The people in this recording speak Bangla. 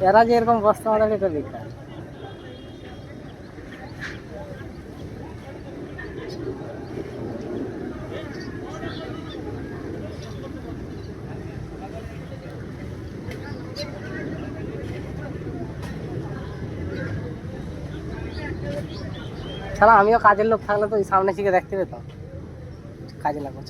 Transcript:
এরা যে এরকম বস্তা আমাদেরকে এটা বেকার। শালা আমিও কাজের লোক থাকলে তো ওই সামনে থেকে দেখতে পেতাম, কাজে লাগবো।